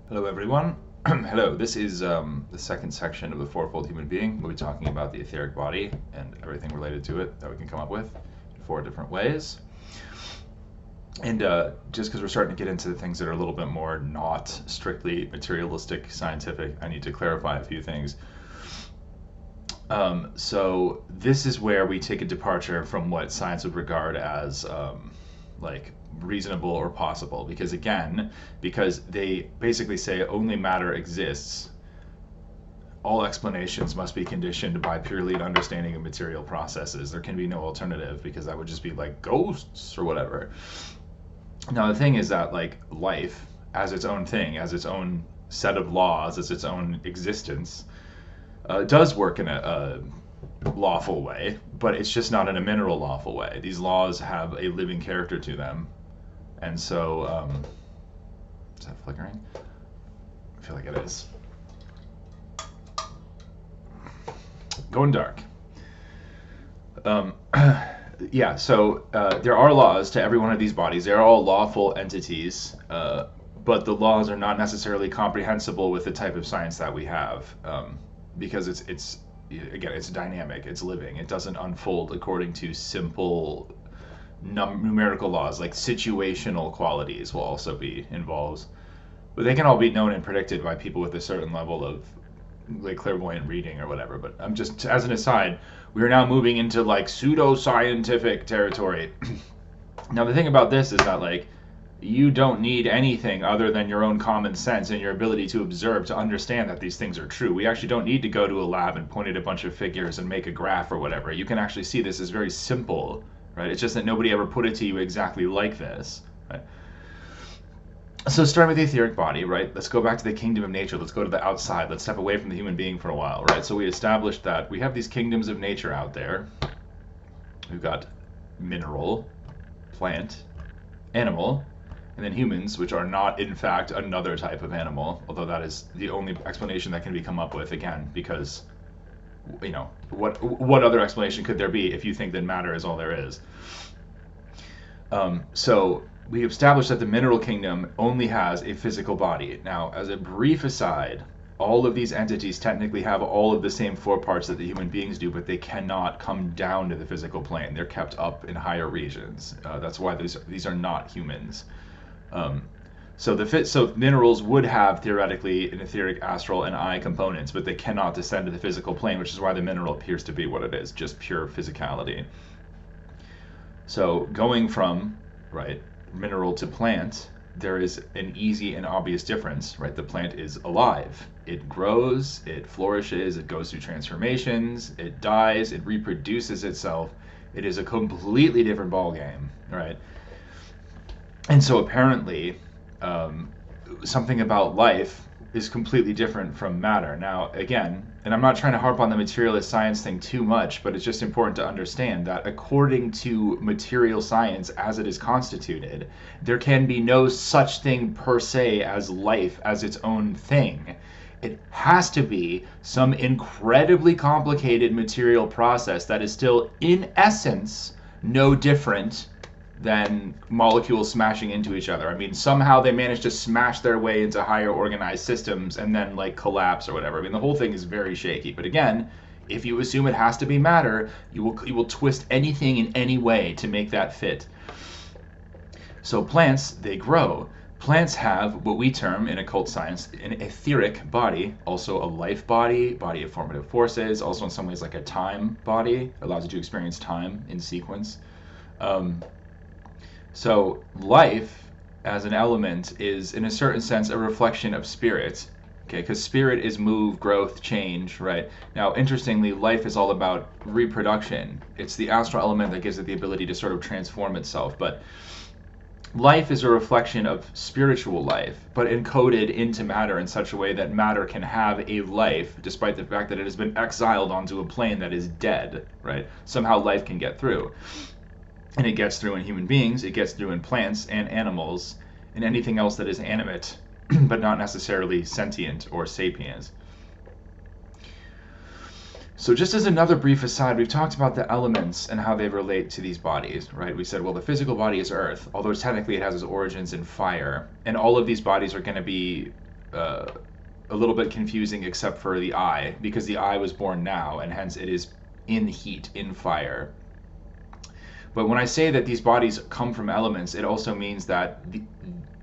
Hello, everyone. Hello, this is the second section of the Fourfold Human Being. We'll be talking about the etheric body and everything related to it that we can come up with in 4 different ways. And just because we're starting to get into the things that are a little bit more not strictly materialistic, scientific, I need to clarify a few things. So this is where we take a departure from what science would regard as like reasonable or possible, because they basically say only matter exists, all explanations must be conditioned by purely an understanding of material processes. There can be no alternative, because that would just be like ghosts or whatever. Now the thing is that like life as its own thing, as its own set of laws, as its own existence, does work in a lawful way, but it's just not in a mineral lawful way. These laws have a living character to them. And so, is that flickering? I feel like it is. Going dark. Yeah, so there are laws to every one of these bodies. They're all lawful entities, but the laws are not necessarily comprehensible with the type of science that we have, because it's again, it's dynamic, it's living. It doesn't unfold according to simple numerical laws. Like situational qualities will also be involved, but they can all be known and predicted by people with a certain level of like clairvoyant reading or whatever. But I'm just, as an aside, we are now moving into like pseudo-scientific territory. Now the thing about this is that like you don't need anything other than your own common sense and your ability to observe to understand that these things are true. We actually don't need to go to a lab and point at a bunch of figures and make a graph or whatever. You can actually see this is very simple, right? It's just that nobody ever put it to you exactly like this, right? So starting with the etheric body, right? Let's go back to the kingdom of nature. Let's go to the outside. Let's step away from the human being for a while, right? So we established that we have these kingdoms of nature out there. We've got mineral, plant, animal, and then humans, which are not, in fact, another type of animal, although that is the only explanation that can be come up with, again, because, you know, what other explanation could there be if you think that matter is all there is? So we established that the mineral kingdom only has a physical body. Now, as a brief aside, all of these entities technically have all of the same 4 parts that the human beings do, but they cannot come down to the physical plane. They're kept up in higher regions. That's why these are not humans. So minerals would have theoretically an etheric, astral, and eye components, but they cannot descend to the physical plane, which is why the mineral appears to be what it is, just pure physicality. So going from, right, mineral to plant, there is an easy and obvious difference, right? The plant is alive. It grows, it flourishes, it goes through transformations, it dies, it reproduces itself. It is a completely different ballgame, right? And so apparently, something about life is completely different from matter. Now, again, and I'm not trying to harp on the materialist science thing too much, but it's just important to understand that according to material science as it is constituted, there can be no such thing per se as life as its own thing. It has to be some incredibly complicated material process that is still, in essence, no different than molecules smashing into each other. I mean, somehow they manage to smash their way into higher organized systems and then like collapse or whatever. I mean, the whole thing is very shaky. But again, if you assume it has to be matter, you will twist anything in any way to make that fit. So plants, they grow. Plants have what we term in occult science an etheric body, also a life body, body of formative forces, also in some ways like a time body, allows you to experience time in sequence. So life as an element is, in a certain sense, a reflection of spirit, okay? Because spirit is move, growth, change, right? Now, interestingly, life is all about reproduction. It's the astral element that gives it the ability to sort of transform itself. But life is a reflection of spiritual life, but encoded into matter in such a way that matter can have a life, despite the fact that it has been exiled onto a plane that is dead, right? Somehow life can get through. And it gets through in human beings, it gets through in plants and animals, and anything else that is animate, but not necessarily sentient or sapient. So just as another brief aside, we've talked about the elements and how they relate to these bodies, right? We said, well, the physical body is earth, although technically it has its origins in fire. And all of these bodies are going to be a little bit confusing except for the eye, because the eye was born now, and hence it is in heat, in fire. But when I say that these bodies come from elements, it also means that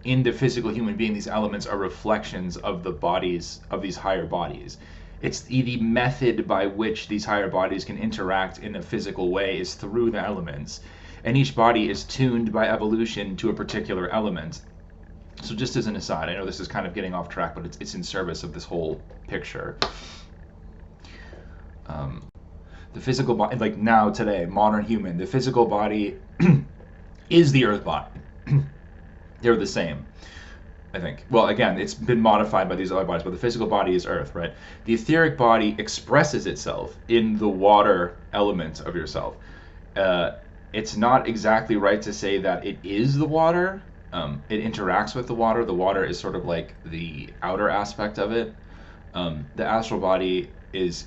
in the physical human being, these elements are reflections of the bodies of these higher bodies. It's the method by which these higher bodies can interact in a physical way is through the elements. And each body is tuned by evolution to a particular element. So just as an aside, I know this is kind of getting off track, but it's in service of this whole picture. The physical body, like now, today, modern human, the physical body is the earth body. They're the same, I think. Well, again, it's been modified by these other bodies, but the physical body is earth, right? The etheric body expresses itself in the water element of yourself. It's not exactly right to say that it is the water. It interacts with the water. The water is sort of like the outer aspect of it. The astral body is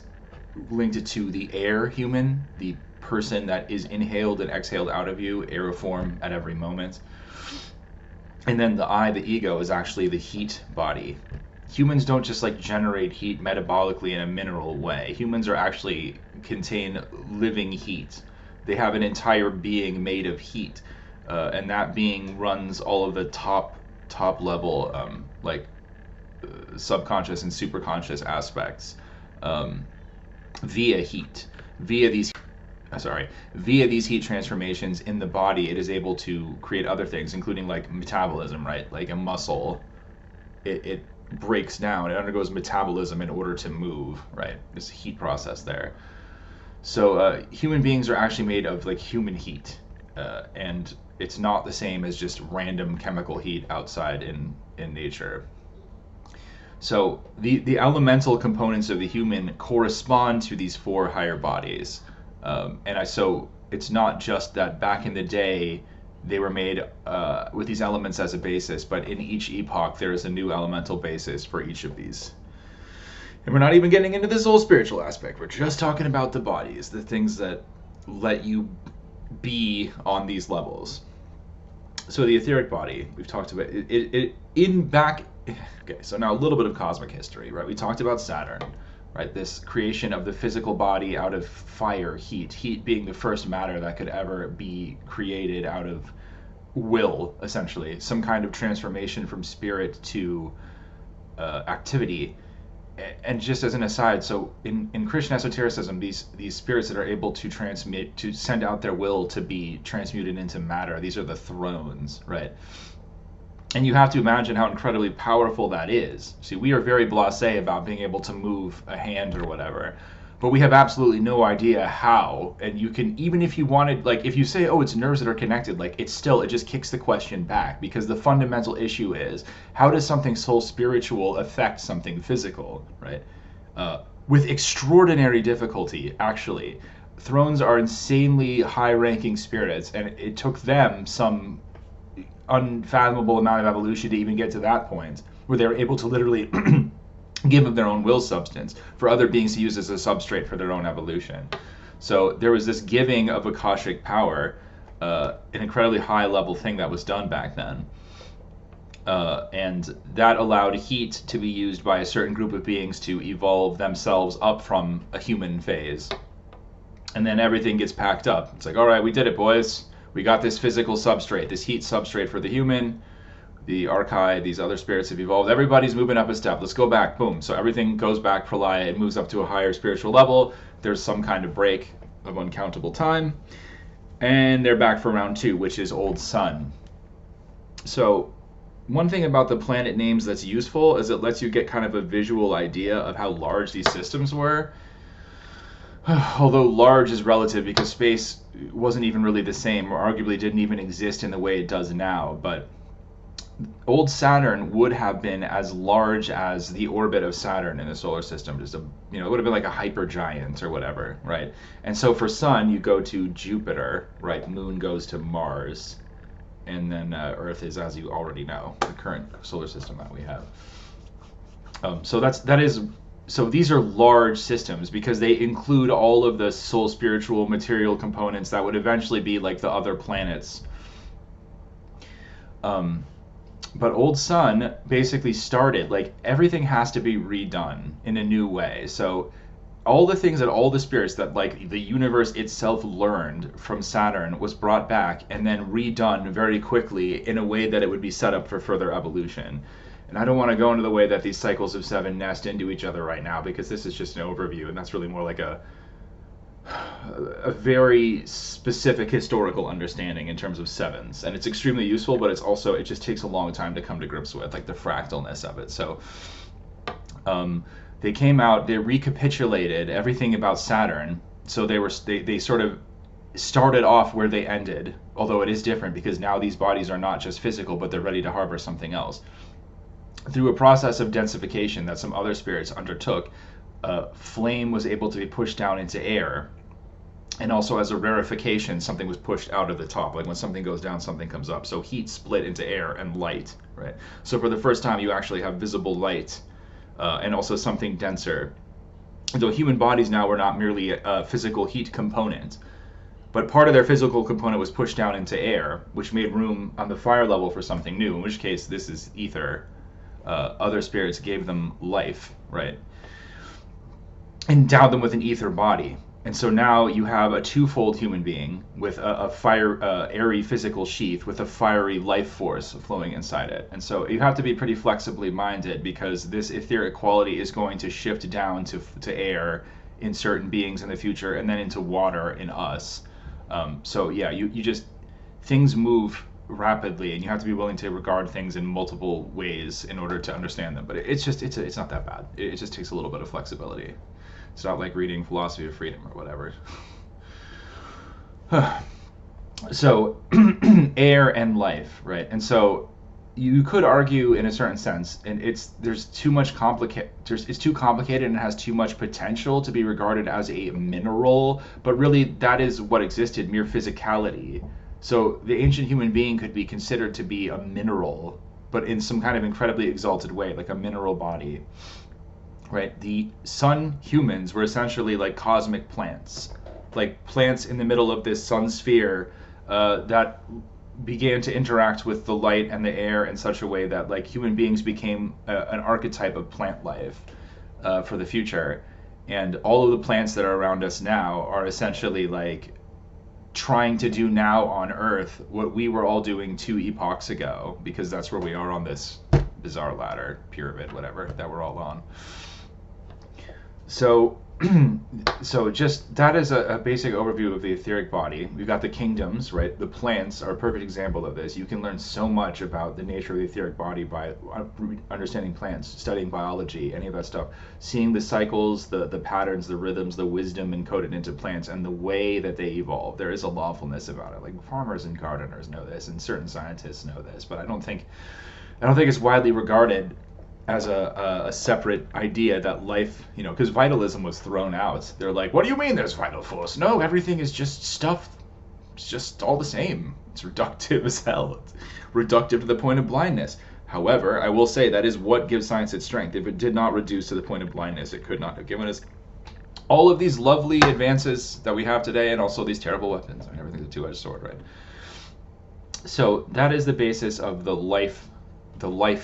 linked to the air human, the person that is inhaled and exhaled out of you, aeriform at every moment. And then the I, the ego, is actually the heat body. Humans don't just like generate heat metabolically in a mineral way. Humans are actually contain living heat. They have an entire being made of heat, and that being runs all of the top level subconscious and superconscious aspects via heat, via these heat transformations in the body. It is able to create other things, including like metabolism, right? Like a muscle, it breaks down, it undergoes metabolism in order to move, right? This heat process there. So human beings are actually made of like human heat, and it's not the same as just random chemical heat outside in nature. So the elemental components of the human correspond to these four higher bodies. So it's not just that back in the day they were made with these elements as a basis, but in each epoch there is a new elemental basis for each of these. And we're not even getting into this whole spiritual aspect. We're just talking about the bodies, the things that let you be on these levels. So the etheric body, we've talked about Okay, so now a little bit of cosmic history, right? We talked about Saturn, right? This creation of the physical body out of fire, heat being the first matter that could ever be created out of will, essentially, some kind of transformation from spirit to activity. And just as an aside, so in Christian esotericism, these spirits that are able to send out their will to be transmuted into matter, these are the thrones, right? And you have to imagine how incredibly powerful that is. See, we are very blasé about being able to move a hand or whatever, but we have absolutely no idea how. And you can, even if you wanted, like, if you say, oh, it's nerves that are connected, like, it just kicks the question back, because the fundamental issue is, how does something so spiritual affect something physical, right? With extraordinary difficulty, actually. Thrones are insanely high-ranking spirits, and it took them some unfathomable amount of evolution to even get to that point where they were able to literally give of their own will substance for other beings to use as a substrate for their own evolution. So there was this giving of Akashic power, an incredibly high level thing that was done back then, and that allowed heat to be used by a certain group of beings to evolve themselves up from a human phase. And then everything gets packed up. It's like, all right, we did it, boys. We got this physical substrate, this heat substrate for the human, the archai, these other spirits have evolved. Everybody's moving up a step. Let's go back. Boom. So everything goes back, pralaya. It moves up to a higher spiritual level. There's some kind of break of uncountable time. And they're back for round 2, which is Old Sun. So one thing about the planet names that's useful is it lets you get kind of a visual idea of how large these systems were. Although large is relative, because space wasn't even really the same, or arguably didn't even exist in the way it does now. But old Saturn would have been as large as the orbit of Saturn in the solar system. Just it would have been like a hypergiant or whatever, right? And so for Sun, you go to Jupiter, right? Moon goes to Mars, and then Earth is, as you already know, the current solar system that we have. So these are large systems because they include all of the soul, spiritual, material components that would eventually be like the other planets. But Old Sun basically started, like, everything has to be redone in a new way. So all the things that all the spirits that, like, the universe itself learned from Saturn was brought back and then redone very quickly in a way that it would be set up for further evolution. And I don't want to go into the way that these cycles of seven nest into each other right now, because this is just an overview, and that's really more like a very specific historical understanding in terms of sevens, and it's extremely useful, but it just takes a long time to come to grips with, like the fractalness of it. So they came out, they recapitulated everything about Saturn. So they sort of started off where they ended, although it is different because now these bodies are not just physical, but they're ready to harbor something else. Through a process of densification that some other spirits undertook, flame was able to be pushed down into air, and also as a rarefication, something was pushed out of the top. Like when something goes down, something comes up. So heat split into air and light, right? So for the first time, you actually have visible light, and also something denser. So human bodies now were not merely a physical heat component, but part of their physical component was pushed down into air, which made room on the fire level for something new, in which case this is ether. Other spirits gave them life, right? Endowed them with an ether body. And so now you have a twofold human being with a airy physical sheath with a fiery life force flowing inside it. And so you have to be pretty flexibly minded, because this etheric quality is going to shift down to air in certain beings in the future, and then into water in us. So yeah, you just, things move rapidly, and you have to be willing to regard things in multiple ways in order to understand them. But it's not that bad. It just takes a little bit of flexibility. It's not like reading Philosophy of Freedom or whatever. So air and life, right? And so you could argue in a certain sense, and it's too complicated and it has too much potential to be regarded as a mineral, but really that is what existed, mere physicality. So the ancient human being could be considered to be a mineral, but in some kind of incredibly exalted way, like a mineral body, right? The sun humans were essentially like cosmic plants, like plants in the middle of this sun sphere that began to interact with the light and the air in such a way that, like, human beings became an archetype of plant life for the future. And all of the plants that are around us now are essentially like trying to do now on Earth what we were all doing 2 epochs ago, because that's where we are on this bizarre ladder, pyramid, whatever, that we're all on. So just that is a basic overview of the etheric body. We've got the kingdoms, right? The plants are a perfect example of this. You can learn so much about the nature of the etheric body by understanding plants, studying biology, any of that stuff, seeing the cycles, the patterns, the rhythms, the wisdom encoded into plants, and the way that they evolve. There is a lawfulness about it. Like farmers and gardeners know this, and certain scientists know this, but I don't think it's widely regarded as a separate idea that life, because vitalism was thrown out. They're like, what do you mean there's vital force? No, everything is just stuff. It's just all the same. It's reductive as hell. It's reductive to the point of blindness. However, I will say that is what gives science its strength. If it did not reduce to the point of blindness, it could not have given us all of these lovely advances that we have today, and also these terrible weapons. I mean, everything's a two-edged sword, right? So that is the basis of the life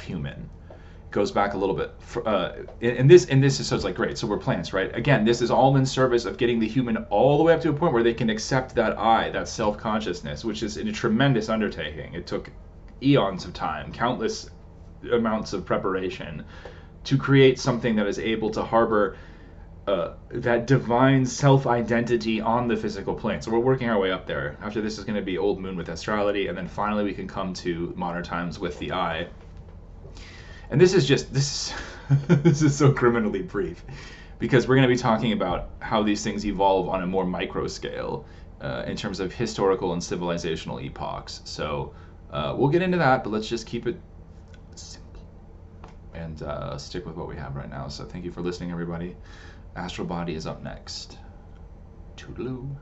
human. Goes back a little bit, and this is, so it's like, great, so we're plants, right? Again, this is all in service of getting the human all the way up to a point where they can accept that that self-consciousness, which is a tremendous undertaking. It took eons of time, countless amounts of preparation to create something that is able to harbor that divine self-identity on the physical plane. So we're working our way up there. After this is going to be Old Moon with astrality, and then finally we can come to modern times with the eye. And this is so criminally brief, because we're going to be talking about how these things evolve on a more micro scale in terms of historical and civilizational epochs. So we'll get into that, but let's just keep it simple and stick with what we have right now. So thank you for listening, everybody. Astral Body is up next. Toodaloo.